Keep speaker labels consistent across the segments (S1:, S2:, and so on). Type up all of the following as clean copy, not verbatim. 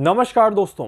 S1: नमस्कार दोस्तों।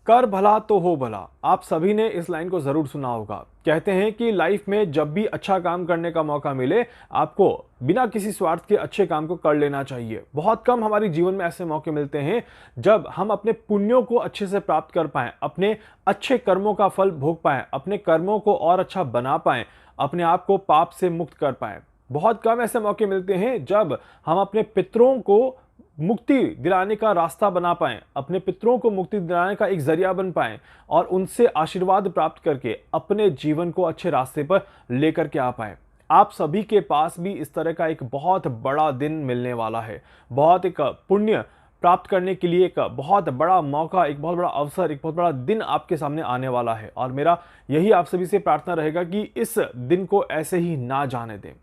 S1: कर भला तो हो भला, आप सभी ने इस लाइन को जरूर सुना होगा। कहते हैं कि लाइफ में जब भी अच्छा काम करने का मौका मिले, आपको बिना किसी स्वार्थ के अच्छे काम को कर लेना चाहिए। बहुत कम हमारे जीवन में ऐसे मौके मिलते हैं जब हम अपने पुण्यों को अच्छे से प्राप्त कर पाएं, अपने अच्छे कर्मों का फल भोग पाएं, अपने कर्मों को और अच्छा बना पाएं, अपने आप को पाप से मुक्त कर पाएं। बहुत कम ऐसे मौके मिलते हैं जब हम अपने पितरों को मुक्ति दिलाने का रास्ता बना पाएं, अपने पितरों को मुक्ति दिलाने का एक जरिया बन पाएं और उनसे आशीर्वाद प्राप्त करके अपने जीवन को अच्छे रास्ते पर लेकर के आ पाएं। आप सभी के पास भी इस तरह का एक बहुत बड़ा दिन मिलने वाला है। बहुत एक पुण्य प्राप्त करने के लिए एक बहुत बड़ा मौका, एक बहुत बड़ा अवसर, एक बहुत बड़ा दिन आपके सामने आने वाला है और मेरा यही आप सभी से प्रार्थना रहेगा कि इस दिन को ऐसे ही ना जाने दें।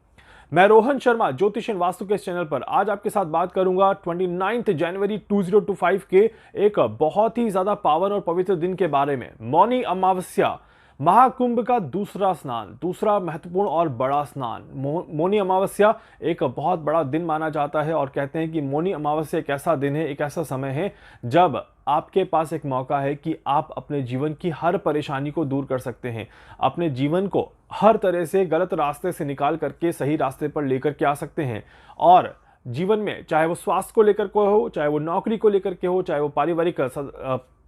S1: मैं रोहन शर्मा ज्योतिष एंड वास्तु के इस चैनल पर आज आपके साथ बात करूंगा 29 जनवरी 2025 के एक बहुत ही ज्यादा पावन और पवित्र दिन के बारे में। मौनी अमावस्या, महाकुंभ का दूसरा स्नान, दूसरा महत्वपूर्ण और बड़ा स्नान। मौनी अमावस्या एक बहुत बड़ा दिन माना जाता है और कहते हैं कि मौनी अमावस्या एक ऐसा दिन है, एक ऐसा समय है जब आपके पास एक मौका है कि आप अपने जीवन की हर परेशानी को दूर कर सकते हैं, अपने जीवन को हर तरह से गलत रास्ते से निकाल करके सही रास्ते पर लेकर के आ सकते हैं। और जीवन में चाहे वो स्वास्थ्य को लेकर के हो, चाहे वो नौकरी को लेकर के हो, चाहे वो पारिवारिक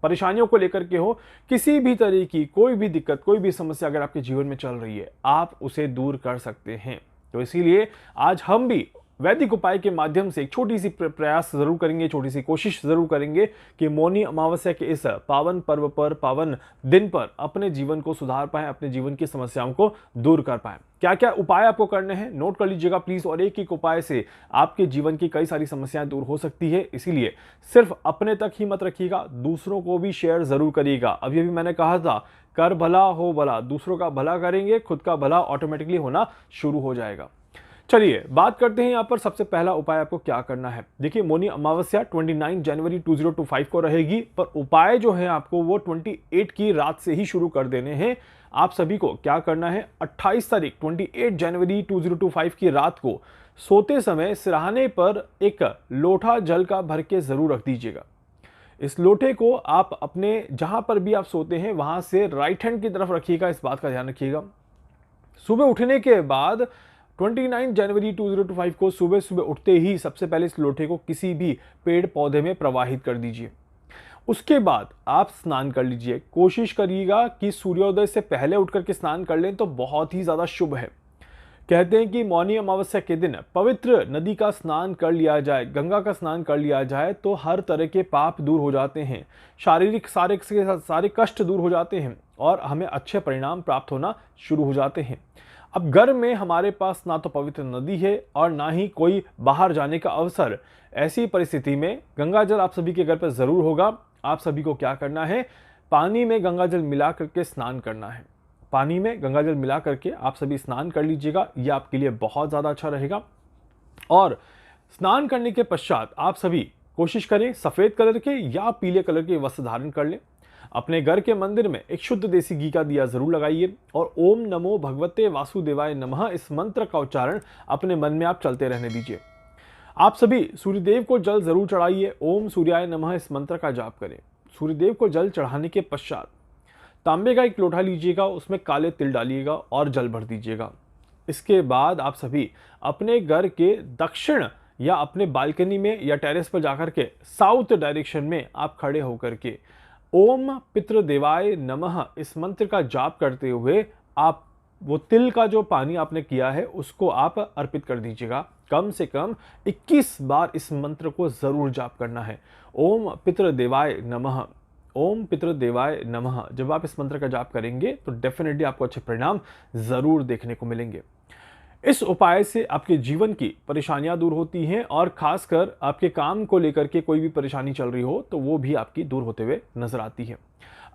S1: परेशानियों को लेकर के हो, किसी भी तरह की कोई भी दिक्कत, कोई भी समस्या अगर आपके जीवन में चल रही है, आप उसे दूर कर सकते हैं। तो इसीलिए आज हम भी वैदिक उपाय के माध्यम से एक छोटी सी प्रयास जरूर करेंगे, छोटी सी कोशिश जरूर करेंगे कि मौनी अमावस्या के इस पावन पर्व पर, पावन दिन पर अपने जीवन को सुधार पाएं, अपने जीवन की समस्याओं को दूर कर पाएं। क्या क्या उपाय आपको करने हैं नोट कर लीजिएगा प्लीज। और एक एक उपाय से आपके जीवन की कई सारी समस्याएं दूर हो सकती है, इसीलिए सिर्फ अपने तक ही मत रखिएगा, दूसरों को भी शेयर जरूर करिएगा। अभी अभी मैंने कहा था, कर भला हो भला, दूसरों का भला करेंगे, खुद का भला ऑटोमेटिकली होना शुरू हो जाएगा। चलिए बात करते हैं यहाँ पर सबसे पहला उपाय आपको क्या करना है। देखिए, मौनी अमावस्या 29 जनवरी 2025 को रहेगी, पर उपाय जो है आपको वो 28 की रात से ही शुरू कर देने हैं। आप सभी को क्या करना है, 28 तारीख 28 जनवरी 2025 की रात को सोते समय सिरहाने पर एक लोटा जल का भर के जरूर रख दीजिएगा। इस लोटे को आप अपने जहां पर भी आप सोते हैं वहां से राइट हैंड की तरफ रखिएगा, इस बात का ध्यान रखिएगा। सुबह उठने के बाद 29 जनवरी 2025 को सुबह सुबह उठते ही सबसे पहले इस लोटे को किसी भी पेड़ पौधे में प्रवाहित कर दीजिए। उसके बाद आप स्नान कर लीजिए। कोशिश करिएगा कि सूर्योदय से पहले उठकर के स्नान कर लें तो बहुत ही ज्यादा शुभ है। कहते हैं कि मौनी अमावस्या के दिन पवित्र नदी का स्नान कर लिया जाए, गंगा का स्नान कर लिया जाए तो हर तरह के पाप दूर हो जाते हैं, शारीरिक सारे कष्ट दूर हो जाते हैं और हमें अच्छे परिणाम प्राप्त होना शुरू हो जाते हैं। अब घर में हमारे पास ना तो पवित्र नदी है और ना ही कोई बाहर जाने का अवसर। ऐसी परिस्थिति में गंगा जल आप सभी के घर पर जरूर होगा। आप सभी को क्या करना है, पानी में गंगा जल मिला करके स्नान करना है। पानी में गंगा जल मिला करके आप सभी स्नान कर लीजिएगा, यह आपके लिए बहुत ज़्यादा अच्छा रहेगा। और स्नान करने के पश्चात आप सभी कोशिश करें सफ़ेद कलर के या पीले कलर के वस्त्र धारण कर लें। अपने घर के मंदिर में एक शुद्ध देसी घी का दिया जरूर लगाइए और ओम नमो भगवते वासुदेवाय नमः इस मंत्र का उच्चारण अपने मन में आप चलते रहने दीजिए। आप सभी सूर्यदेव को जल जरूर चढ़ाइए। ओम सूर्याय नमः इस मंत्र का जाप करें। सूर्यदेव को जल चढ़ाने के पश्चात तांबे का एक लोटा लीजिएगा, उसमें काले तिल डालिएगा और जल भर दीजिएगा। इसके बाद आप सभी अपने घर के दक्षिण या अपने बालकनी में या टेरेस पर जाकर के साउथ डायरेक्शन में आप खड़े होकर के ओम पितृदेवाय नमः इस मंत्र का जाप करते हुए आप वो तिल का जो पानी आपने किया है उसको आप अर्पित कर दीजिएगा। कम से कम 21 बार इस मंत्र को जरूर जाप करना है। ओम पितृदेवाय नमः, ओम पितृदेवाय नमः। जब आप इस मंत्र का जाप करेंगे तो डेफिनेटली आपको अच्छे परिणाम जरूर देखने को मिलेंगे। इस उपाय से आपके जीवन की परेशानियां दूर होती हैं और खासकर आपके काम को लेकर के कोई भी परेशानी चल रही हो तो वो भी आपकी दूर होते हुए नजर आती है।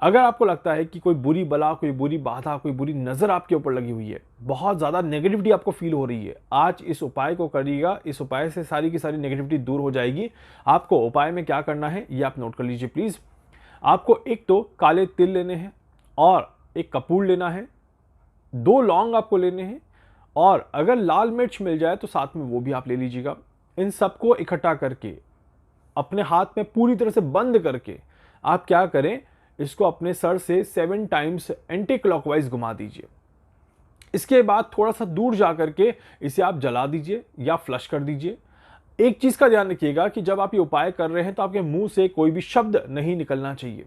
S1: अगर आपको लगता है कि कोई बुरी बला, कोई बुरी बाधा, कोई बुरी नजर आपके ऊपर लगी हुई है, बहुत ज्यादा नेगेटिविटी आपको फील हो रही है, आज इस उपाय को करिएगा। इस उपाय से सारी की सारी नेगेटिविटी दूर हो जाएगी। आपको उपाय में क्या करना है ये आप नोट कर लीजिए प्लीज। आपको एक तो काले तिल लेने हैं और एक कपूर लेना है, 2 लौंग आपको लेने हैं और अगर लाल मिर्च मिल जाए तो साथ में वो भी आप ले लीजिएगा। इन सबको इकट्ठा करके अपने हाथ में पूरी तरह से बंद करके आप क्या करें, इसको अपने सर से 7 टाइम्स एंटी क्लॉकवाइज घुमा दीजिए। इसके बाद थोड़ा सा दूर जा करके इसे आप जला दीजिए या फ्लश कर दीजिए। एक चीज का ध्यान रखिएगा कि जब आप ये उपाय कर रहे हैं तो आपके मुंह से कोई भी शब्द नहीं निकलना चाहिए।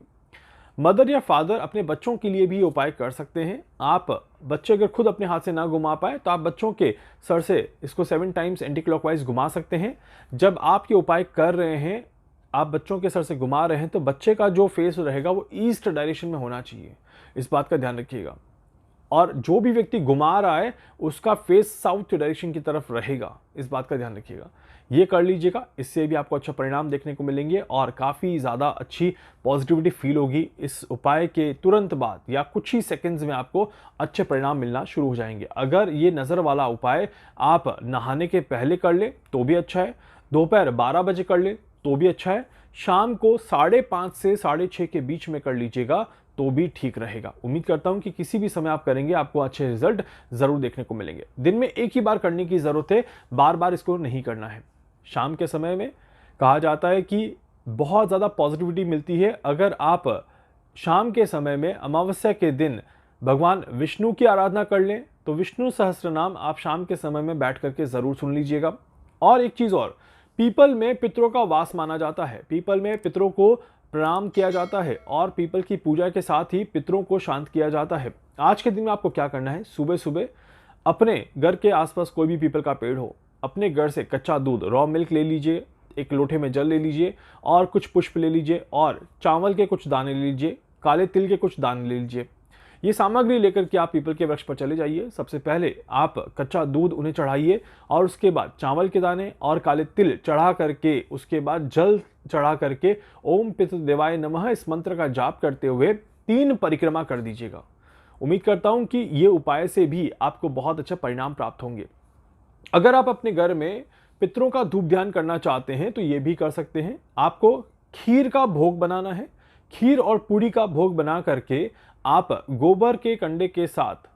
S1: मदर या फादर अपने बच्चों के लिए भी ये उपाय कर सकते हैं। आप बच्चे अगर खुद अपने हाथ से ना घुमा पाए तो आप बच्चों के सर से इसको 7 टाइम्स एंटी क्लॉकवाइज घुमा सकते हैं। जब आप ये उपाय कर रहे हैं, आप बच्चों के सर से घुमा रहे हैं, तो बच्चे का जो फेस रहेगा वो ईस्ट डायरेक्शन में होना चाहिए। इस बात का ध्यान रखिएगा। और जो भी व्यक्ति घुमा रहा है उसका फेस साउथ डायरेक्शन की तरफ रहेगा। इस बात का ध्यान रखिएगा। ये कर लीजिएगा, इससे भी आपको अच्छा परिणाम देखने को मिलेंगे और काफ़ी ज़्यादा अच्छी पॉजिटिविटी फील होगी। इस उपाय के तुरंत बाद या कुछ ही सेकंड्स में आपको अच्छे परिणाम मिलना शुरू हो जाएंगे। अगर ये नज़र वाला उपाय आप नहाने के पहले कर ले तो भी अच्छा है, दोपहर 12 बजे कर ले तो भी अच्छा है, शाम को 5:30 से 6:30 के बीच में कर लीजिएगा तो भी ठीक रहेगा। उम्मीद करता हूं कि किसी भी समय आप करेंगे आपको अच्छे रिजल्ट जरूर देखने को मिलेंगे। दिन में एक ही बार करने की जरूरत है, बार बार इसको नहीं करना है। शाम के समय में कहा जाता है कि बहुत ज़्यादा पॉजिटिविटी मिलती है अगर आप शाम के समय में अमावस्या के दिन भगवान विष्णु की आराधना कर लें। तो विष्णु सहस्त्र नाम आप शाम के समय में बैठ करके ज़रूर सुन लीजिएगा। और एक चीज़ और, पीपल में पितरों का वास माना जाता है। पीपल में पितरों को प्रणाम किया जाता है और पीपल की पूजा के साथ ही पितरों को शांत किया जाता है। आज के दिन में आपको क्या करना है, सुबह सुबह अपने घर के आसपास कोई भी पीपल का पेड़ हो, अपने घर से कच्चा दूध रॉ मिल्क ले लीजिए, एक लोटे में जल ले लीजिए और कुछ पुष्प ले लीजिए और चावल के कुछ दाने ले लीजिए, काले तिल के कुछ दाने ले लीजिए। ये सामग्री लेकर के आप पीपल के वृक्ष पर चले जाइए। सबसे पहले आप कच्चा दूध उन्हें चढ़ाइए और उसके बाद चावल के दाने और काले तिल चढ़ा करके, उसके बाद जल चढ़ा करके ओम पितृदेवाय नमः इस मंत्र का जाप करते हुए 3 परिक्रमा कर दीजिएगा। उम्मीद करता हूं कि ये उपाय से भी आपको बहुत अच्छा परिणाम प्राप्त होंगे। अगर आप अपने घर में पितरों का धूप ध्यान करना चाहते हैं तो ये भी कर सकते हैं। आपको खीर का भोग बनाना है। खीर और पूड़ी का भोग बना करके आप गोबर के कंडे के साथ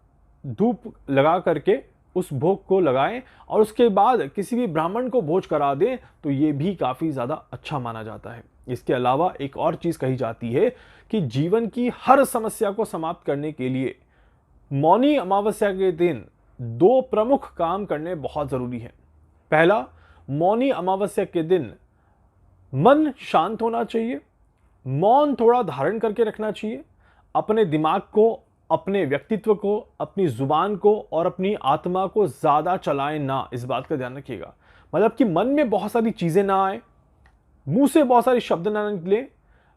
S1: धूप लगा करके उस भोग को लगाएं और उसके बाद किसी भी ब्राह्मण को भोज करा दें तो ये भी काफ़ी ज़्यादा अच्छा माना जाता है। इसके अलावा एक और चीज़ कही जाती है कि जीवन की हर समस्या को समाप्त करने के लिए मौनी अमावस्या के दिन 2 प्रमुख काम करने बहुत ज़रूरी है। पहला, मौनी अमावस्या के दिन मन शांत होना चाहिए, मौन थोड़ा धारण करके रखना चाहिए। अपने दिमाग को, अपने व्यक्तित्व को, अपनी जुबान को और अपनी आत्मा को ज़्यादा चलाएं ना, इस बात का ध्यान रखिएगा। मतलब कि मन में बहुत सारी चीज़ें ना आए, मुंह से बहुत सारे शब्द ना निकले,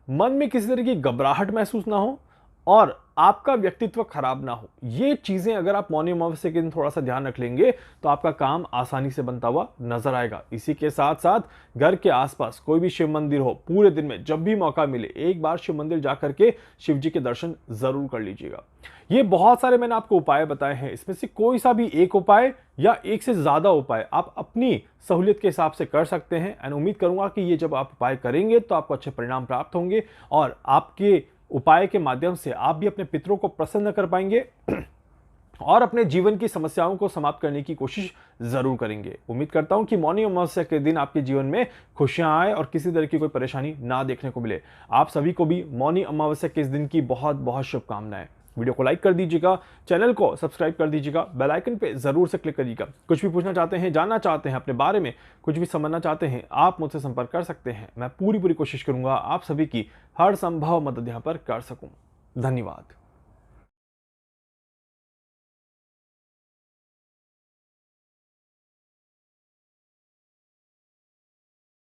S1: मन में किसी तरह की घबराहट महसूस ना हो और आपका व्यक्तित्व खराब ना हो। ये चीजें अगर आप मौनी अमावस्या के दिन थोड़ा सा ध्यान रख लेंगे तो आपका काम आसानी से बनता हुआ नजर आएगा। इसी के साथ साथ घर के आसपास कोई भी शिव मंदिर हो, पूरे दिन में जब भी मौका मिले एक बार शिव मंदिर जाकर के शिव जी के दर्शन जरूर कर लीजिएगा। ये बहुत सारे मैंने आपको उपाय बताए हैं, इसमें से कोई सा भी एक उपाय या एक से ज्यादा उपाय आप अपनी सहूलियत के हिसाब से कर सकते हैं। एंड उम्मीद करूंगा कि ये जब आप उपाय करेंगे तो आपको अच्छे परिणाम प्राप्त होंगे और आपके उपाय के माध्यम से आप भी अपने पितरों को प्रसन्न कर पाएंगे और अपने जीवन की समस्याओं को समाप्त करने की कोशिश जरूर करेंगे। उम्मीद करता हूं कि मौनी अमावस्या के दिन आपके जीवन में खुशियां आए और किसी तरह की कोई परेशानी ना देखने को मिले। आप सभी को भी मौनी अमावस्या के इस दिन की बहुत बहुत शुभकामनाएं। वीडियो को लाइक कर दीजिएगा, चैनल को सब्सक्राइब कर दीजिएगा, बेल आइकन पे जरूर से क्लिक करिएगा। कुछ भी पूछना चाहते हैं, जानना चाहते हैं, अपने बारे में कुछ भी समझना चाहते हैं, आप मुझसे संपर्क कर सकते हैं। मैं पूरी कोशिश करूंगा आप सभी की हर संभव मदद यहां पर कर सकूं। धन्यवाद।